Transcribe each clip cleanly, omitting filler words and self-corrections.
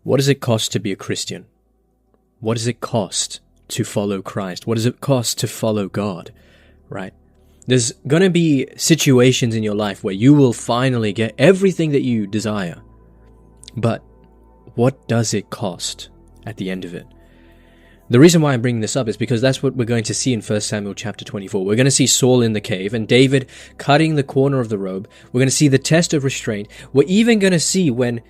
What does it cost to be a Christian? What does it cost to follow Christ? What does it cost to follow God, right? There's going to be situations in your life where you will finally get everything that you desire. But what does it cost at the end of it? The reason why I'm bringing this up is because that's what we're going to see in 1 Samuel chapter 24. We're going to see Saul in the cave and David cutting the corner of the robe. We're going to see the test of restraint. We're even going to see when,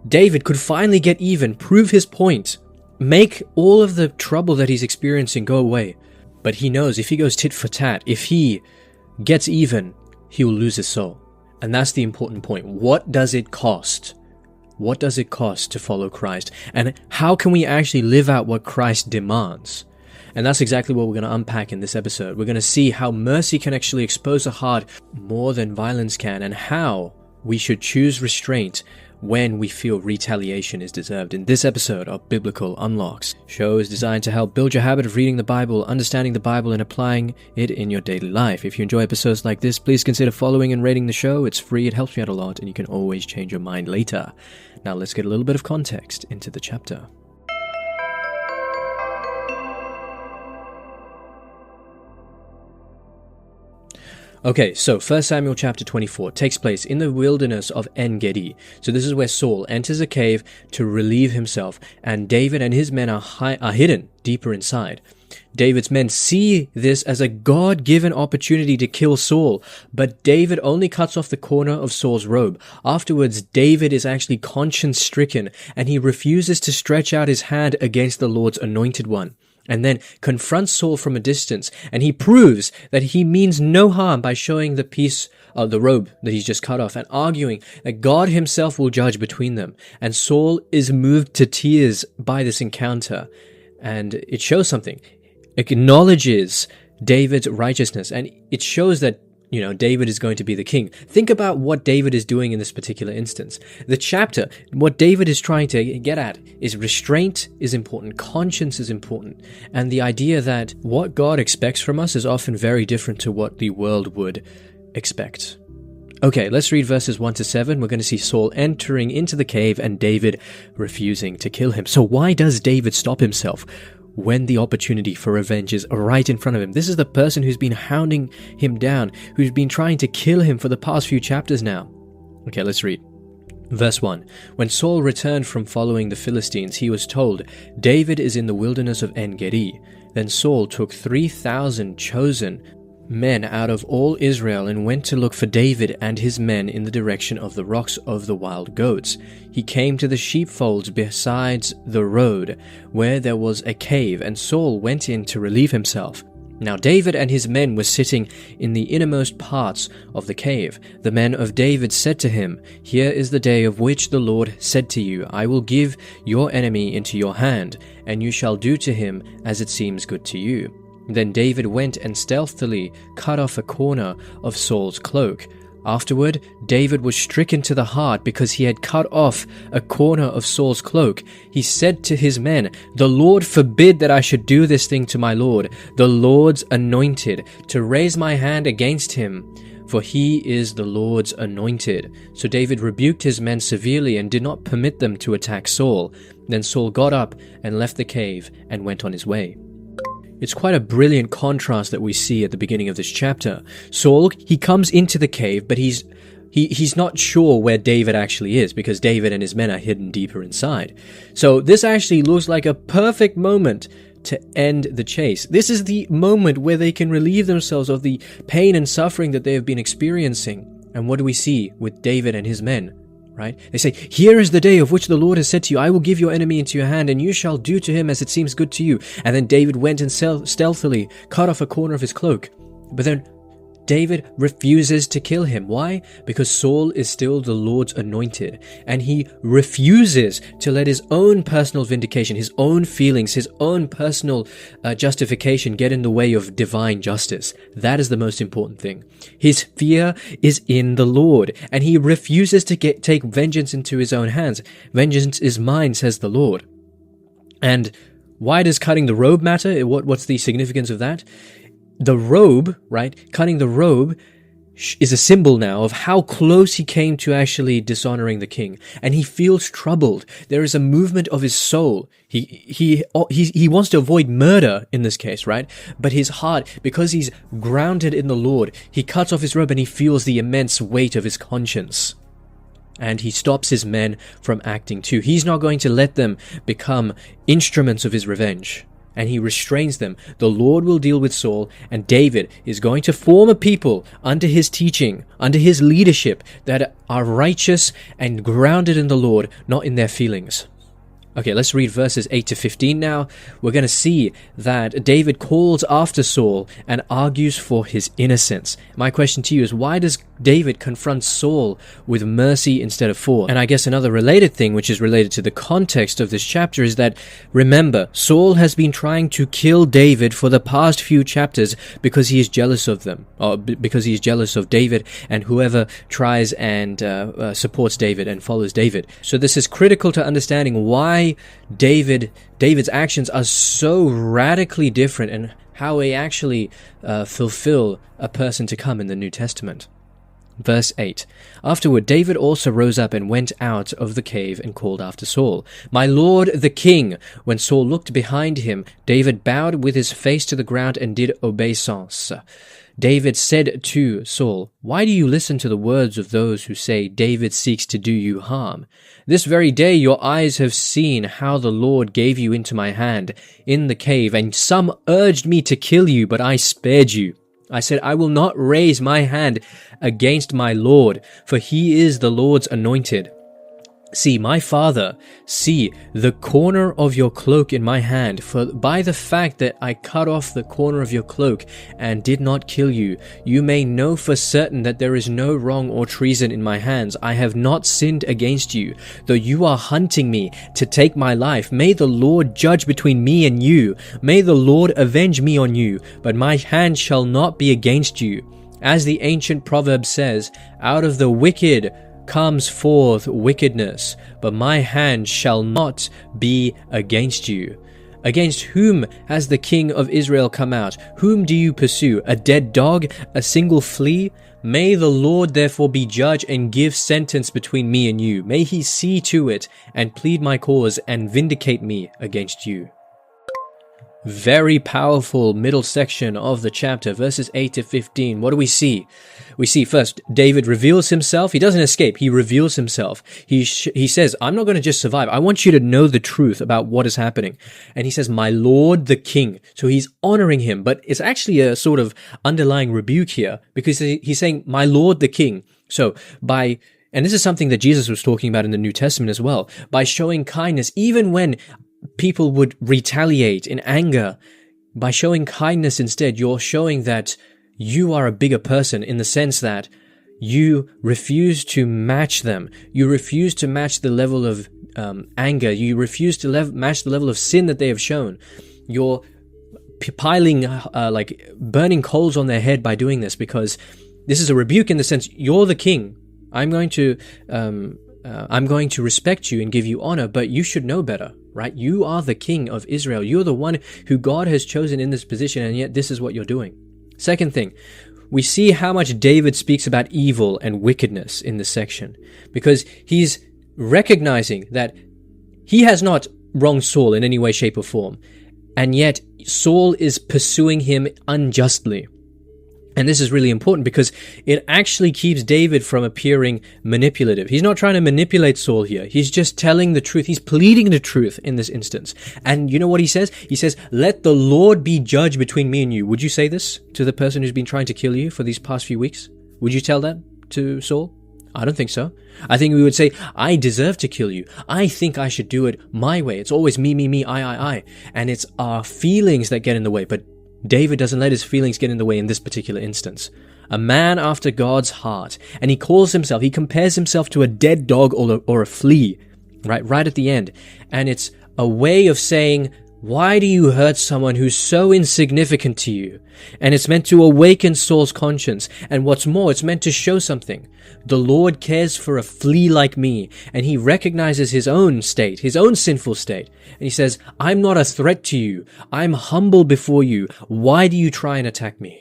David could finally get even, prove his point, make all of the trouble that he's experiencing go away. But he knows if he goes tit for tat, if he gets even, he will lose his soul. And that's the important point. What does it cost? What does it cost to follow Christ? And how can we actually live out what Christ demands? And that's exactly what we're going to unpack in this episode. We're going to see how mercy can actually expose a heart more than violence can, and how we should choose restraint when we feel retaliation is deserved in this episode of Biblical Unlocks. Show is designed to help build your habit of reading the Bible, understanding the Bible, and applying it in your daily life. If you enjoy episodes like this, please consider following and rating the show. It's free, it helps me out a lot, and you can always change your mind later. Now let's get a little bit of context into the chapter. Okay, so 1 Samuel chapter 24 takes place in the wilderness of En-gedi. So this is where Saul enters a cave to relieve himself, and David and his men are hidden deeper inside. David's men see this as a God-given opportunity to kill Saul, but David only cuts off the corner of Saul's robe. Afterwards, David is actually conscience-stricken, and he refuses to stretch out his hand against the Lord's anointed one, and then confronts Saul from a distance, and he proves that he means no harm by showing the piece of the robe that he's just cut off and arguing that God himself will judge between them. And Saul is moved to tears by this encounter, and it shows something. It acknowledges David's righteousness, and it shows that David is going to be the king. Think about what David is doing in this particular instance. The chapter, what David is trying to get at is restraint is important, conscience is important, and the idea that what God expects from us is often very different to what the world would expect. Okay, let's read verses 1 to 7. We're going to see Saul entering into the cave and David refusing to kill him. So why does David stop himself when the opportunity for revenge is right in front of him? This is the person who's been hounding him down, who's been trying to kill him for the past few chapters now. Okay, let's read. Verse 1. When Saul returned from following the Philistines, he was told, "David is in the wilderness of En-gedi." Then Saul took 3,000 chosen men out of all Israel and went to look for David and his men in the direction of the rocks of the wild goats. He came to the sheepfolds besides the road, where there was a cave, and Saul went in to relieve himself. Now David and his men were sitting in the innermost parts of the cave. The men of David said to him, "Here is the day of which the Lord said to you, I will give your enemy into your hand, and you shall do to him as it seems good to you." Then David went and stealthily cut off a corner of Saul's cloak. Afterward, David was stricken to the heart because he had cut off a corner of Saul's cloak. He said to his men, "The Lord forbid that I should do this thing to my Lord, the Lord's anointed, to raise my hand against him, for he is the Lord's anointed." So David rebuked his men severely and did not permit them to attack Saul. Then Saul got up and left the cave and went on his way. It's quite a brilliant contrast that we see at the beginning of this chapter. Saul, he comes into the cave, but he's not sure where David actually is because David and his men are hidden deeper inside. So this actually looks like a perfect moment to end the chase. This is the moment where they can relieve themselves of the pain and suffering that they have been experiencing. And what do we see with David and his men? Right? They say, "Here is the day of which the Lord has said to you, I will give your enemy into your hand, and you shall do to him as it seems good to you." And then David went and stealthily cut off a corner of his cloak. But then David refuses to kill him. Why? Because Saul is still the Lord's anointed, and he refuses to let his own personal vindication, his own feelings, his own personal justification get in the way of divine justice. That is the most important thing. His fear is in the Lord, and he refuses to take vengeance into his own hands. "Vengeance is mine," says the Lord. And why does cutting the robe matter? What's the significance of that? The robe, right? Cutting the robe is a symbol now of how close he came to actually dishonoring the king. And he feels troubled. There is a movement of his soul. He wants to avoid murder in this case, right? But his heart, because he's grounded in the Lord, he cuts off his robe and he feels the immense weight of his conscience. And he stops his men from acting too. He's not going to let them become instruments of his revenge. And he restrains them. The Lord will deal with Saul, and David is going to form a people under his teaching, under his leadership, that are righteous and grounded in the Lord, not in their feelings. Okay, let's read verses 8 to 15 now. We're going to see that David calls after Saul and argues for his innocence. My question to you is, why does David confront Saul with mercy instead of force? And I guess another related thing, which is related to the context of this chapter, is that, remember, Saul has been trying to kill David for the past few chapters because he is jealous of them, or because he is jealous of David and whoever tries and supports David and follows David. So this is critical to understanding why David's actions are so radically different and how they actually fulfill a person to come in the New Testament. Verse 8. Afterward, David also rose up and went out of the cave and called after Saul, "My lord the king." When Saul looked behind him, David bowed with his face to the ground and did obeisance. David said to Saul, "Why do you listen to the words of those who say, 'David seeks to do you harm'? This very day your eyes have seen how the Lord gave you into my hand in the cave, and some urged me to kill you, but I spared you. I said, I will not raise my hand against my Lord, for he is the Lord's anointed. See, my father, see the corner of your cloak in my hand, for by the fact that I cut off the corner of your cloak and did not kill you, you may know for certain that there is no wrong or treason in my hands. I have not sinned against you, though you are hunting me to take my life. May the Lord judge between me and you. May the Lord avenge me on you, but my hand shall not be against you. As the ancient proverb says, out of the wicked comes forth wickedness, but my hand shall not be against you. Against whom has the king of Israel come out? Whom do you pursue? A dead dog? A single flea? May the Lord therefore be judge and give sentence between me and you. May he see to it and plead my cause and vindicate me against you. Very powerful middle section of the chapter, verses 8 to 15. What do we see? We see first, David reveals himself. He doesn't escape. He reveals himself. He says, I'm not going to just survive. I want you to know the truth about what is happening. And he says, my Lord the King. So he's honoring him, but it's actually a sort of underlying rebuke here because he's saying, my Lord the King. So and this is something that Jesus was talking about in the New Testament as well, by showing kindness, even when people would retaliate in anger, by showing kindness instead, you're showing that you are a bigger person in the sense that you refuse to match them. You refuse to match the level of anger. You refuse to match the level of sin that they have shown. You're piling, burning coals on their head by doing this, because this is a rebuke in the sense, you're the king. I'm going to respect you and give you honor, but you should know better, right? You are the king of Israel. You're the one who God has chosen in this position, and yet this is what you're doing. Second thing, we see how much David speaks about evil and wickedness in this section, because he's recognizing that he has not wronged Saul in any way, shape, or form, and yet Saul is pursuing him unjustly. And this is really important because it actually keeps David from appearing manipulative. He's not trying to manipulate Saul here. He's just telling the truth. He's pleading the truth in this instance. And you know what he says? He says, let the Lord be judge between me and you. Would you say this to the person who's been trying to kill you for these past few weeks? Would you tell that to Saul? I don't think so. I think we would say, I deserve to kill you. I think I should do it my way. It's always me, I. And it's our feelings that get in the way. But David doesn't let his feelings get in the way in this particular instance. A man after God's heart. And he compares himself to a dead dog or a flea, right at the end. And it's a way of saying, why do you hurt someone who's so insignificant to you? And it's meant to awaken Saul's conscience. And what's more, it's meant to show something. The Lord cares for a flea like me, and he recognizes his own state, his own sinful state. And he says, I'm not a threat to you. I'm humble before you. Why do you try and attack me?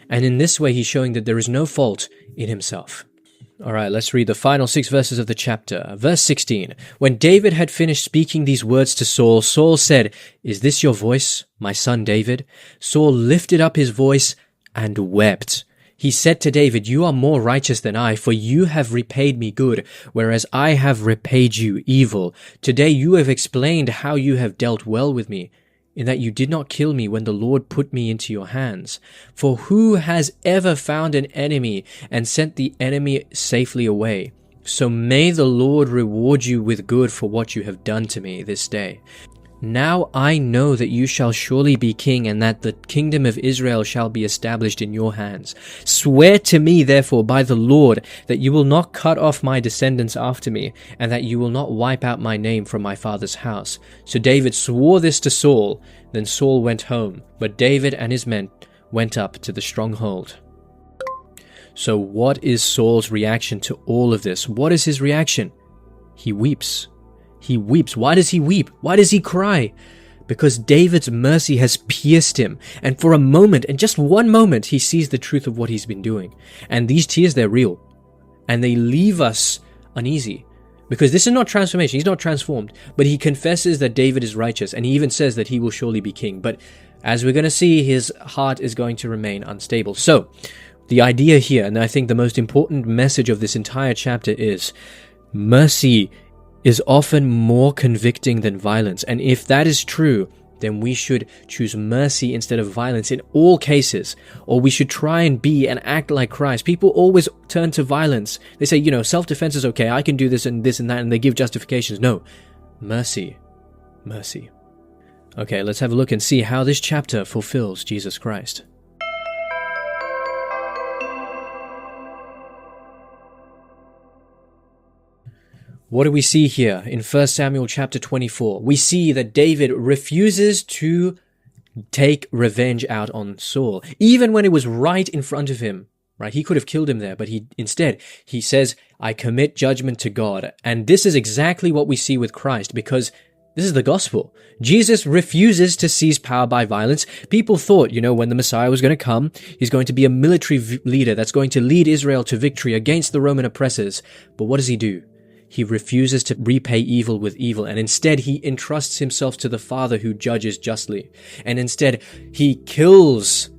And in this way, he's showing that there is no fault in himself. All right, let's read the final 6 verses of the chapter. Verse 16. When David had finished speaking these words to Saul, Saul said, "Is this your voice, my son David?" Saul lifted up his voice and wept. He said to David, "You are more righteous than I, for you have repaid me good, whereas I have repaid you evil. Today you have explained how you have dealt well with me, in that you did not kill me when the Lord put me into your hands. For who has ever found an enemy and sent the enemy safely away? So may the Lord reward you with good for what you have done to me this day. Now I know that you shall surely be king, and that the kingdom of Israel shall be established in your hands. Swear to me, therefore, by the Lord, that you will not cut off my descendants after me, and that you will not wipe out my name from my father's house." So David swore this to Saul. Then Saul went home, but David and his men went up to the stronghold. So what is Saul's reaction to all of this? What is his reaction? He weeps. He weeps. Why does he weep? Why does he cry? Because David's mercy has pierced him. And for a moment, and just one moment, he sees the truth of what he's been doing. And these tears, they're real. And they leave us uneasy. Because this is not transformation. He's not transformed. But he confesses that David is righteous. And he even says that he will surely be king. But as we're going to see, his heart is going to remain unstable. So, the idea here, and I think the most important message of this entire chapter is, mercy is often more convicting than violence. And if that is true, then we should choose mercy instead of violence in all cases. Or we should try and be and act like Christ. People always turn to violence. They say, self-defense is okay, I can do this and that, and they give justifications. No, mercy. Mercy. Okay, let's have a look and see how this chapter fulfills Jesus Christ. What do we see here in 1 Samuel chapter 24? We see that David refuses to take revenge out on Saul, even when it was right in front of him. Right? He could have killed him there, but instead he says, "I commit judgment to God." And this is exactly what we see with Christ, because this is the gospel. Jesus refuses to seize power by violence. People thought, when the Messiah was going to come, he's going to be a military leader that's going to lead Israel to victory against the Roman oppressors. But what does he do? He refuses to repay evil with evil, and instead he entrusts himself to the Father who judges justly. And instead he kills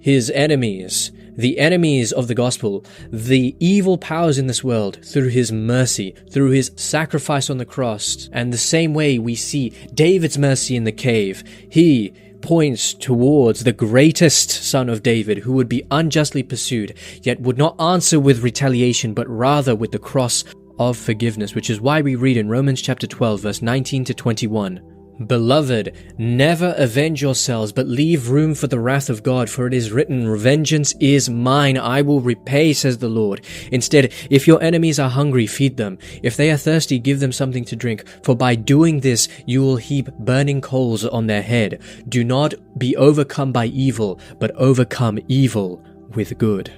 his enemies, the enemies of the gospel, the evil powers in this world, through his mercy, through his sacrifice on the cross. And the same way we see David's mercy in the cave, he points towards the greatest son of David, who would be unjustly pursued, yet would not answer with retaliation, but rather with the cross of forgiveness, which is why we read in Romans chapter 12, verse 19 to 21, "Beloved, never avenge yourselves, but leave room for the wrath of God, for it is written, 'Vengeance is mine, I will repay,' says the Lord. Instead, if your enemies are hungry, feed them. If they are thirsty, give them something to drink, for by doing this you will heap burning coals on their head. Do not be overcome by evil, but overcome evil with good."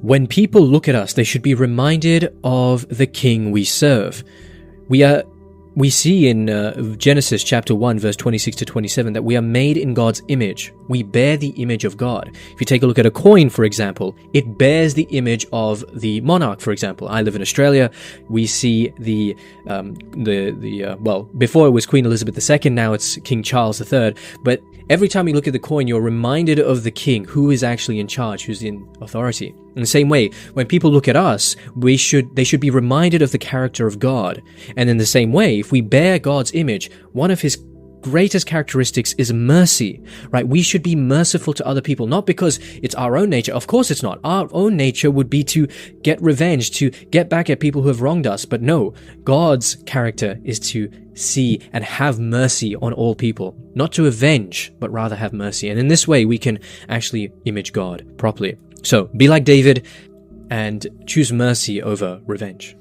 When people look at us, they should be reminded of the King we serve. We see in Genesis chapter 1, verse 26 to 27, that we are made in God's image. We bear the image of God. If you take a look at a coin, for example, it bears the image of the monarch, for example. I live in Australia. We see before it was Queen Elizabeth II, now it's King Charles III. But every time you look at the coin, you're reminded of the king, who is actually in charge, who's in authority. In the same way, when people look at us, they should be reminded of the character of God. And in the same way, if we bear God's image, one of his greatest characteristics is mercy, right? We should be merciful to other people, not because it's our own nature. Of course it's not. Our own nature would be to get revenge, to get back at people who have wronged us. But no, God's character is to see and have mercy on all people, not to avenge, but rather have mercy. And in this way, we can actually image God properly. So be like David and choose mercy over revenge.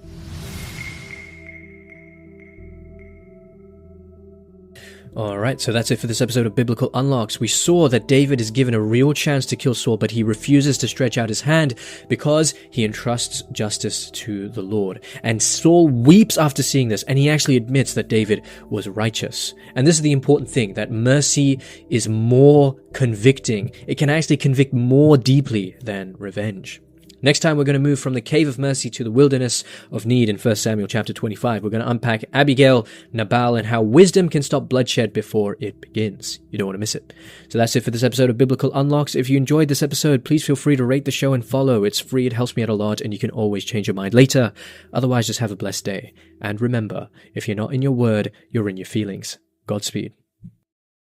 Alright, so that's it for this episode of Biblical Unlocks. We saw that David is given a real chance to kill Saul, but he refuses to stretch out his hand because he entrusts justice to the Lord. And Saul weeps after seeing this, and he actually admits that David was righteous. And this is the important thing, that mercy is more convicting. It can actually convict more deeply than revenge. Next time, we're going to move from the cave of mercy to the wilderness of need in 1 Samuel chapter 25. We're going to unpack Abigail, Nabal, and how wisdom can stop bloodshed before it begins. You don't want to miss it. So that's it for this episode of Biblical Unlocks. If you enjoyed this episode, please feel free to rate the show and follow. It's free, it helps me out a lot, and you can always change your mind later. Otherwise, just have a blessed day. And remember, if you're not in your word, you're in your feelings. Godspeed.